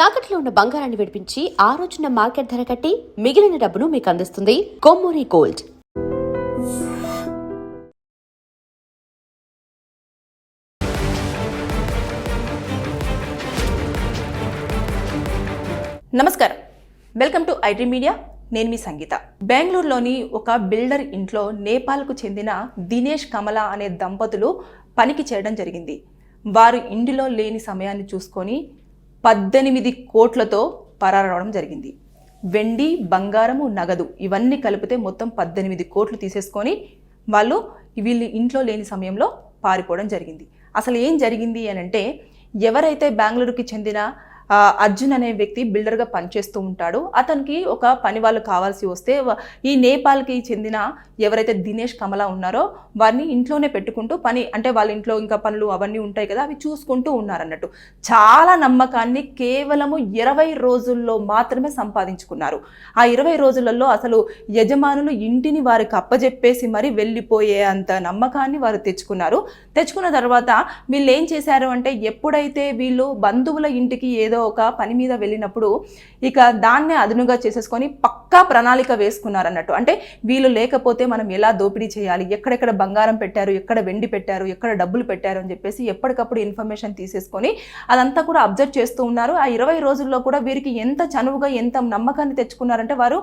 తాకట్లో ఉన్న బంగారాన్ని విడిపించి ఆ రోజున మార్కెట్ ధర కట్టి మిగిలిన డబ్బును మీకు అందిస్తుంది కొమ్మూరి గోల్డ్. నమస్కారం, వెల్కమ్ టు ఐటీ మీడియా. నేను మీ సంగీత. బెంగళూరులోని ఒక బిల్డర్ ఇంట్లో నేపాల్కు చెందిన దినేష్ కమల అనే దంపతులు పనికి చేయడం జరిగింది. వారు ఇంటిలో లేని సమయాన్ని చూసుకొని 18 కోట్లతో పరారవడం జరిగింది. వెండి, బంగారము, నగదు ఇవన్నీ కలిపితే మొత్తం 18 కోట్లు తీసేసుకొని వీళ్ళు ఇంట్లో లేని సమయంలో పారిపోవడం జరిగింది. అసలు ఏం జరిగింది అని అంటే, ఎవరైతే బెంగళూరుకి చెందిన అర్జున్ అనే వ్యక్తి బిల్డర్గా పనిచేస్తూ ఉంటాడు. అతనికి ఒక పని వాళ్ళు కావాల్సి వస్తే ఈ నేపాల్కి చెందిన ఎవరైతే దినేష్ కమల ఉన్నారో వారిని ఇంట్లోనే పెట్టుకుంటూ పని, అంటే వాళ్ళ ఇంట్లో ఇంకా పనులు అవన్నీ ఉంటాయి కదా, అవి చూసుకుంటూ ఉన్నారన్నట్టు. చాలా నమ్మకాన్ని కేవలము 20 రోజుల్లో మాత్రమే సంపాదించుకున్నారు. ఆ 20 రోజులలో అసలు యజమానులు ఇంటిని వారికి అప్పజెప్పేసి మరి వెళ్ళిపోయే అంత నమ్మకాన్ని వారు తెచ్చుకున్న తర్వాత వీళ్ళు ఏం చేశారు అంటే, ఎప్పుడైతే వీళ్ళు బంధువుల ఇంటికి ఏదో ఒక పని మీద వెళ్ళినప్పుడు ఇక దాన్నే అదునుగా చేసేసుకొని పక్కా ప్రణాళిక వేసుకున్నారన్నట్టు. అంటే వీళ్ళు లేకపోతే మనం ఎలా దోపిడీ చేయాలి, ఎక్కడెక్కడ బంగారం పెట్టారు, ఎక్కడ వెండి పెట్టారు, ఎక్కడ డబ్బులు పెట్టారు అని చెప్పేసి ఎప్పటికప్పుడు ఇన్ఫర్మేషన్ తీసేసుకొని అదంతా కూడా అబ్జర్వ్ చేస్తూ ఉన్నారు. ఆ 20 రోజుల్లో కూడా వీరికి ఎంత చనువుగా ఎంత నమ్మకాన్ని తెచ్చుకున్నారంటే వారు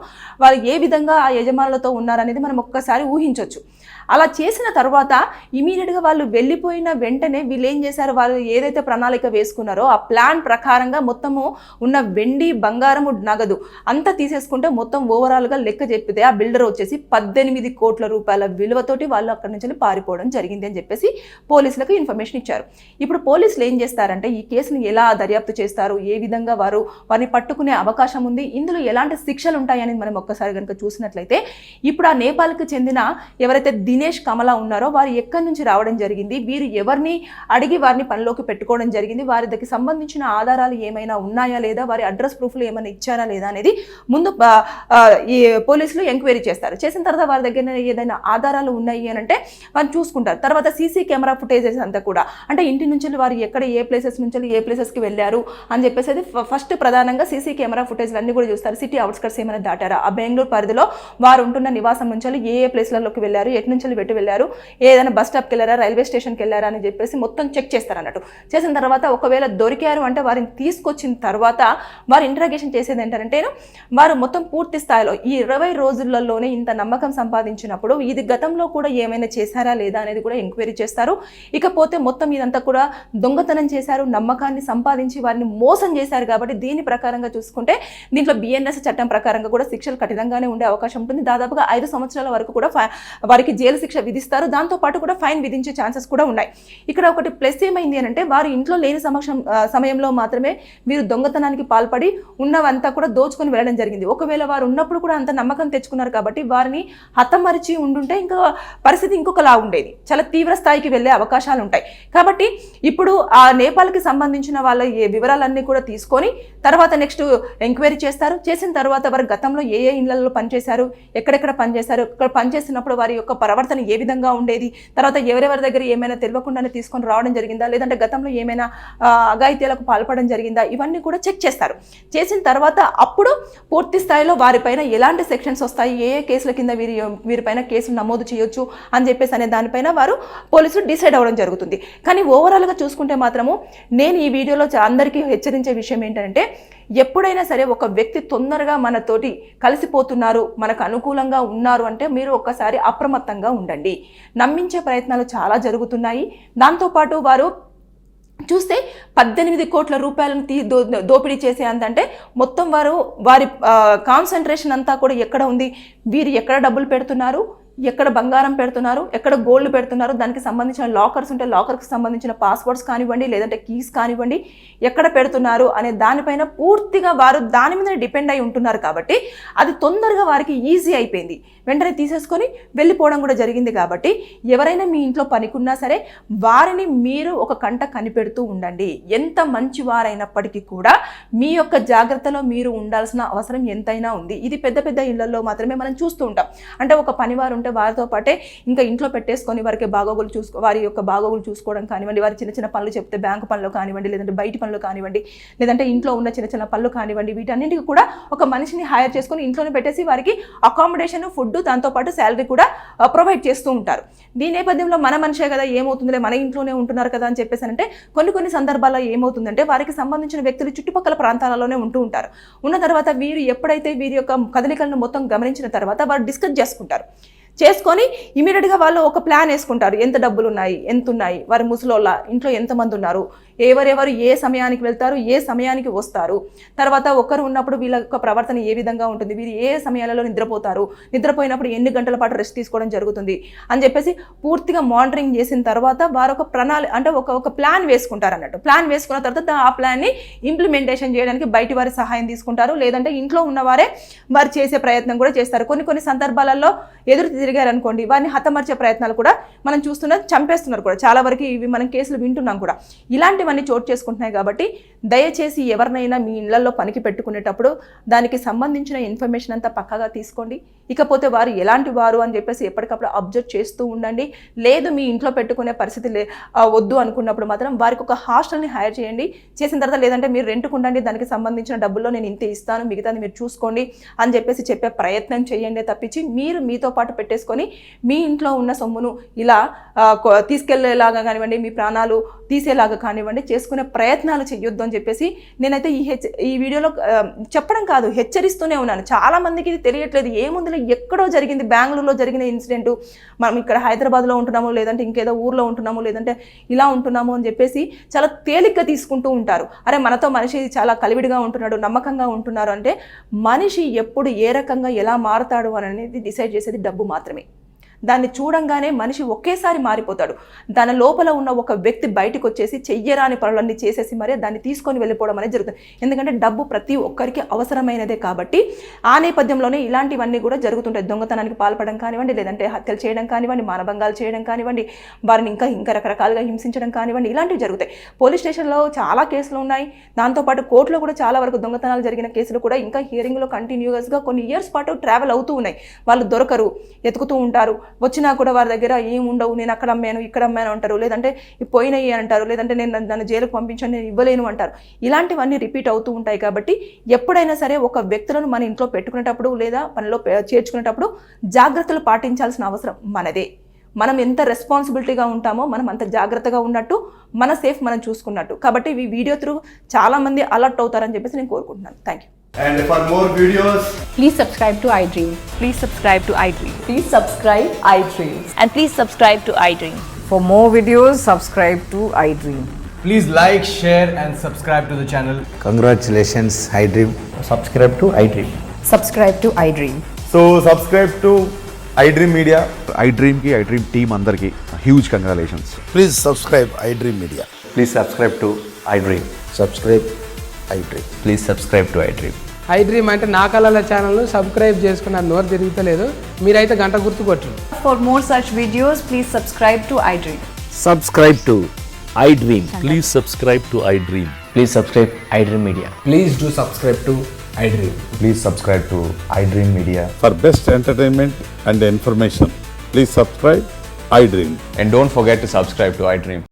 ఏ విధంగా ఆ యజమానులతో ఉన్నారనేది మనం ఒక్కసారి ఊహించవచ్చు. అలా చేసిన తర్వాత ఇమీడియట్గా వాళ్ళు వెళ్ళిపోయిన వెంటనే వీళ్ళు ఏం చేశారు, వాళ్ళు ఏదైతే ప్రణాళిక వేసుకున్నారో ఆ ప్లాన్ ప్రకారంగా మొత్తము ఉన్న వెండి, బంగారము, నగదు అంతా తీసేసుకుంటే మొత్తం ఓవరాల్గా లెక్క చెప్పితే ఆ బిల్డర్ వచ్చేసి 18 కోట్ల రూపాయల విలువతోటి వాళ్ళు అక్కడి నుంచి పారిపోవడం జరిగింది అని చెప్పేసి పోలీసులకు ఇన్ఫర్మేషన్ ఇచ్చారు. ఇప్పుడు పోలీసులు ఏం చేస్తారంటే, ఈ కేసును ఎలా దర్యాప్తు చేస్తారు, ఏ విధంగా వారిని పట్టుకునే అవకాశం ఉంది, ఇందులో ఎలాంటి శిక్షలు ఉంటాయని మనం ఒక్కసారి కనుక చూసినట్లయితే, ఇప్పుడు ఆ నేపాల్కి చెందిన ఎవరైతే దినేష్ కమల ఉన్నారో వారు ఎక్కడి నుంచి రావడం జరిగింది, వీరు ఎవరిని అడిగి వారిని పనిలోకి పెట్టుకోవడం జరిగింది, వారికి సంబంధించిన ఆధారాలు ఏమైనా ఉన్నాయా లేదా, వారి అడ్రస్ ప్రూఫ్లు ఏమైనా ఇచ్చారా లేదా అనేది ముందు ఈ పోలీసులు ఎంక్వైరీ చేస్తారు. చేసిన తర్వాత వారి దగ్గర ఏదైనా ఆధారాలు ఉన్నాయి అని అంటే వారు చూసుకుంటారు. తర్వాత సీసీ కెమెరా ఫుటేజెస్ అంతా కూడా, అంటే ఇంటి నుంచి వారు ఎక్కడ ఏ ప్లేసెస్ నుంచి ఏ ప్లేసెస్కి వెళ్ళారు అని చెప్పేసి అది ఫస్ట్ ప్రధానంగా సీసీ కెమెరా ఫుటేజ్లు అన్ని కూడా చూస్తారు. సిటీ అవుట్స్కట్స్ ఏమైనా దాటారా, ఆ బెంగళూరు పరిధిలో వారు ఉంటున్న నివాసం నుంచి ఏ ప్లేస్లలోకి వెళ్ళారు, ఎటు నుంచి వెట్టి వెళ్ళారు, ఏదైనా బస్ స్టాప్కి వెళ్ళారా, రైల్వే స్టేషన్కి వెళ్ళారా అని చెప్పేసి మొత్తం చెక్ చేస్తారు అన్నట్టు. చేసిన తర్వాత ఒకవేళ దొరికారు అంటే వారిని తీసుకొచ్చిన తర్వాత వారు ఇంటరాగేషన్ చేసేది ఏంటంటే, వారు మొత్తం పూర్తి స్థాయిలో ఈ 20 రోజులలోనే ఇంత నమ్మకం సంపాదించినప్పుడు ఇది గతంలో కూడా ఏమైనా చేశారా లేదా అనేది కూడా ఎంక్వైరీ చేస్తారు. ఇకపోతే మొత్తం ఇదంతా కూడా దొంగతనం చేశారు, నమ్మకాన్ని సంపాదించి వారిని మోసం చేశారు కాబట్టి దీని ప్రకారంగా చూసుకుంటే దీంట్లో బిఎన్ఎస్ చట్టం ప్రకారంగా కూడా శిక్షలు కఠినంగానే ఉండే అవకాశం ఉంటుంది. దాదాపుగా 5 సంవత్సరాల వరకు కూడా వారికి జైలు శిక్ష విధిస్తారు. దాంతో పాటు కూడా ఫైన్ విధించే ఛాన్సెస్ కూడా ఉన్నాయి. ఇక్కడ ఒకటి ప్లస్ ఏమైంది అని అంటే, వారు ఇంట్లో లేని సమయంలో మాత్రమే వీరు దొంగతనానికి పాల్పడి ఉన్నవంతా కూడా దోచుకొని వెళ్ళడం జరిగింది. ఒకవేళ వారు ఉన్నప్పుడు కూడా అంత నమ్మకం తెచ్చుకున్నారు కాబట్టి వారిని హతమరిచి ఉండుంటే ఇంకా పరిస్థితి ఇంకొకలా ఉండేది, చాలా తీవ్ర స్థాయికి వెళ్ళే అవకాశాలు ఉంటాయి. కాబట్టి ఇప్పుడు ఆ నేపాల్కి సంబంధించిన వాళ్ళ వివరాలన్నీ కూడా తీసుకొని తర్వాత నెక్స్ట్ ఎంక్వైరీ చేస్తారు. చేసిన తర్వాత వారు గతంలో ఏ ఇళ్లలో పనిచేశారు, ఎక్కడెక్కడ పనిచేశారు, ఇక్కడ పనిచేసినప్పుడు వారి యొక్క ప్రవర్తన ఏ విధంగా ఉండేది, తర్వాత ఎవరెవరి దగ్గర ఏమైనా తెలియకుండానే తీసుకొని రావడం జరిగిందా, లేదంటే గతంలో ఏమైనా అఘాయిత్యాలకు పాల్పడడం జరిగిందా, ఇవన్నీ కూడా చెక్ చేస్తారు. చేసిన తర్వాత అప్పుడు పూర్తి స్థాయిలో వారిపైన ఎలాంటి సెక్షన్స్ వస్తాయి, ఏ కేసుల కింద వీరిపైన కేసులు నమోదు చేయొచ్చు అని చెప్పేసి అనే దానిపైన వారు పోలీసులు డిసైడ్ అవ్వడం జరుగుతుంది. కానీ ఓవరాల్గా చూసుకుంటే మాత్రము నేను ఈ వీడియోలో అందరికీ హెచ్చరించే విషయం ఏంటంటే, ఎప్పుడైనా సరే ఒక వ్యక్తి తొందరగా మనతోటి కలిసిపోతున్నారు, మనకు అనుకూలంగా ఉన్నారు అంటే మీరు ఒక్కసారి అప్రమత్తంగా ఉండండి. నమ్మించే ప్రయత్నాలు చాలా జరుగుతున్నాయి. దాంతోపాటు వారు చూస్తే 18 కోట్ల రూపాయలను దోపిడీ చేసే అంతంటే మొత్తం వారి కాన్సన్ట్రేషన్ అంతా కూడా ఎక్కడ ఉంది, వీరు ఎక్కడ డబ్బులు పెడుతున్నారు, ఎక్కడ బంగారం పెడుతున్నారు, ఎక్కడ గోల్డ్ పెడుతున్నారు, దానికి సంబంధించిన లాకర్స్ ఉంటే లాకర్కి సంబంధించిన పాస్వర్డ్స్ కానివ్వండి, లేదంటే కీస్ కానివ్వండి, ఎక్కడ పెడుతున్నారు అనే దానిపైన పూర్తిగా వారు దాని మీద డిపెండ్ అయి ఉంటున్నారు. కాబట్టి అది తొందరగా వారికి ఈజీ అయిపోయింది, వెంటనే తీసేసుకొని వెళ్ళిపోవడం కూడా జరిగింది. కాబట్టి ఎవరైనా మీ ఇంట్లో పనికున్నా సరే వారిని మీరు ఒక కంట కనిపెడుతూ ఉండండి. ఎంత మంచి వారైనప్పటికీ కూడా మీ యొక్క జాగ్రత్తలో మీరు ఉండాల్సిన అవసరం ఎంతైనా ఉంది. ఇది పెద్ద పెద్ద ఇళ్లలో మాత్రమే మనం చూస్తూ ఉంటాం. అంటే ఒక పనివారు ఉంటే అంటే వారితో పాటే ఇంకా ఇంట్లో పెట్టేసుకొని వారి యొక్క బాగోగులు చూసుకోవడం కానివ్వండి, వారి చిన్న చిన్న పనులు చెప్తే బ్యాంకు పనులు కానివ్వండి, లేదంటే బయటి పనులు కానివ్వండి, లేదంటే ఇంట్లో ఉన్న చిన్న చిన్న పనులు కానివ్వండి, వీటన్నింటికి కూడా ఒక మనిషిని హైర్ చేసుకొని ఇంట్లోనే పెట్టేసి వారికి అకామిడేషన్, ఫుడ్, దాంతోపాటు శాలరీ కూడా ప్రొవైడ్ చేస్తూ ఉంటారు. దీని నేపథ్యంలో మన మనిషే కదా, ఏమవుతుందిలే మన ఇంట్లోనే ఉంటున్నారు కదా అని చెప్పేసి అంటే కొన్ని సందర్భాల్లో ఏమవుతుందంటే వారికి సంబంధించిన వ్యక్తులు చుట్టుపక్కల ప్రాంతాలలోనే ఉంటూ ఉంటారు. ఉన్న తర్వాత వీరు ఎప్పుడైతే వీరి యొక్క కదలికలను మొత్తం గమనించిన తర్వాత వారు డిస్కస్ చేసుకొని ఇమీడియట్గా వాళ్ళు ఒక ప్లాన్ వేసుకుంటారు. ఎంత డబ్బులు ఉన్నాయి, ఎంత ఉన్నాయి, వారి ముసలోళ్ళ ఇంట్లో ఎంతమంది ఉన్నారు, ఎవరెవరు ఏ సమయానికి వెళ్తారు, ఏ సమయానికి వస్తారు, తర్వాత ఒకరు ఉన్నప్పుడు వీళ్ళ యొక్క ప్రవర్తన ఏ విధంగా ఉంటుంది, వీరు ఏ సమయాలలో నిద్రపోతారు, నిద్రపోయినప్పుడు ఎన్ని గంటల పాటు రెస్ట్ తీసుకోవడం జరుగుతుంది అని చెప్పేసి పూర్తిగా మానిటరింగ్ చేసిన తర్వాత వారు ఒక ప్రణాళిక అంటే ఒక ప్లాన్ వేసుకుంటారు అన్నట్టు. ప్లాన్ వేసుకున్న తర్వాత ఆ ప్లాన్ని ఇంప్లిమెంటేషన్ చేయడానికి బయటి వారి సహాయం తీసుకుంటారు, లేదంటే ఇంట్లో ఉన్నవారే వారు చేసే ప్రయత్నం కూడా చేస్తారు. కొన్ని సందర్భాలలో ఎదురు తిరిగారు అనుకోండి, వారిని హతమర్చే ప్రయత్నాలు కూడా మనం చూస్తున్నారు, చంపేస్తున్నారు కూడా. చాలా వరకు ఇవి మనం కేసులు వింటున్నాం కూడా. ఇలాంటివన్నీ చోటు చేసుకుంటున్నాయి కాబట్టి దయచేసి ఎవరినైనా మీ ఇళ్లలో పనికి పెట్టుకునేటప్పుడు దానికి సంబంధించిన ఇన్ఫర్మేషన్ అంతా పక్కాగా తీసుకోండి. ఇకపోతే వారు ఎలాంటి వారు అని చెప్పేసి ఎప్పటికప్పుడు అబ్జర్వ్ చేస్తూ ఉండండి. లేదు మీ ఇంట్లో పెట్టుకునే పరిస్థితి వద్దు అనుకున్నప్పుడు మాత్రం వారికి ఒక హాస్టల్ని హైర్ చేయండి. చేసిన తర్వాత లేదంటే మీరు రెంట్కు ఉండండి, దానికి సంబంధించిన డబ్బుల్లో నేను ఇంతే ఇస్తాను, మిగతాది మీరు చూసుకోండి అని చెప్పేసి చెప్పే ప్రయత్నం చేయండి తప్పించి మీరు మీతో పాటు పెట్టేసుకొని మీ ఇంట్లో ఉన్న సొమ్మును ఇలా తీసుకెళ్లేలాగా కానివ్వండి, మీ ప్రాణాలు తీసేలాగా కానివ్వండి చేసుకునే ప్రయత్నాలు చేయొద్దు అని చెప్పేసి నేనైతే ఈ వీడియోలో చెప్పడం కాదు, హెచ్చరిస్తూనే ఉన్నాను. చాలా మందికి ఇది తెలియట్లేదు. ఏముందిలో ఎక్కడో జరిగింది, బెంగళూరులో జరిగిన ఇన్సిడెంట్, మనం ఇక్కడ హైదరాబాద్లో ఉంటున్నాము, లేదంటే ఇంకేదో ఊర్లో ఉంటున్నాము, లేదంటే ఇలా ఉంటున్నాము అని చెప్పేసి చాలా తేలిగ్గా తీసుకుంటూ ఉంటారు. అరే మనతో మనిషి చాలా కలివిడిగా ఉంటున్నాడు, నమ్మకంగా ఉంటున్నారు అంటే మనిషి ఎప్పుడు ఏ రకంగా ఎలా మారుతాడు అనేది డిసైడ్ చేసేది డబ్బు మాత్రమే. దాన్ని చూడంగానే మనిషి ఒకేసారి మారిపోతాడు. దాని లోపల ఉన్న ఒక వ్యక్తి బయటకు వచ్చేసి చెయ్యరాని పనులన్నీ చేసేసి మరే దాన్ని తీసుకొని వెళ్ళిపోవడం అనేది జరుగుతుంది. ఎందుకంటే డబ్బు ప్రతి ఒక్కరికి అవసరమైనదే కాబట్టి ఆ నేపథ్యంలోనే ఇలాంటివన్నీ కూడా జరుగుతుంటాయి. దొంగతనానికి పాల్పడడం కానివ్వండి, లేదంటే హత్యలు చేయడం కానివ్వండి, మానభంగాలు చేయడం కానివ్వండి, వారిని ఇంకా రకరకాలుగా హింసించడం కానివ్వండి, ఇలాంటివి జరుగుతాయి. పోలీస్ స్టేషన్లో చాలా కేసులు ఉన్నాయి. దాంతోపాటు కోర్టులో కూడా చాలా వరకు దొంగతనాలు జరిగిన కేసులు కూడా ఇంకా హియరింగ్లో కంటిన్యూస్గా కొన్ని ఇయర్స్ పాటు ట్రావెల్ అవుతూ ఉన్నాయి. వాళ్ళు దొరకరు, ఎతుకుతూ ఉంటారు. వచ్చినా కూడా వారి దగ్గర ఏం ఉండవు, నేను అక్కడ అమ్మాను ఇక్కడ అమ్మాను అంటారు, లేదంటే పోయినాయి అంటారు, లేదంటే నేను నన్ను జైలుకు పంపించాను, నేను ఇవ్వలేను అంటారు. ఇలాంటివన్నీ రిపీట్ అవుతూ ఉంటాయి. కాబట్టి ఎప్పుడైనా సరే ఒక వ్యక్తులను మన ఇంట్లో పెట్టుకునేటప్పుడు లేదా పనిలో చేర్చుకునేటప్పుడు జాగ్రత్తలు పాటించాల్సిన అవసరం మనదే. మనం ఎంత రెస్పాన్సిబిలిటీగా ఉంటామో మనం అంత జాగ్రత్తగా ఉన్నట్టు, మన సేఫ్ మనం చూసుకున్నట్టు. కాబట్టి ఈ వీడియో త్రూ చాలా మంది అలర్ట్ అవుతారని చెప్పేసి నేను కోరుకుంటున్నాను. Thank you. And for more videos, Please subscribe to iDream. Please subscribe to iDream. Please subscribe iDream. And please subscribe to iDream. For more videos, subscribe to iDream. please like, share and subscribe to the channel. Congratulations, iDream. Subscribe to iDream. Subscribe to iDream. So subscribe to iDream Media. iDream team andarki huge congratulations. Please subscribe iDream Media. Please subscribe to iDream. Subscribe iDream. Please subscribe to iDream. iDream అంటే నా కళల ఛానల్ను subscribe చేసుకున్న నోరు తిరుగుతలేదు, మీరైతే గంట గుర్తు కొట్టండి. For more such videos, please subscribe to iDream. Subscribe to iDream. Please subscribe to iDream. Please subscribe iDream Media. Please do subscribe to iDream. Please subscribe to iDream Media. For best entertainment and information, please subscribe iDream. And don't forget to subscribe to iDream.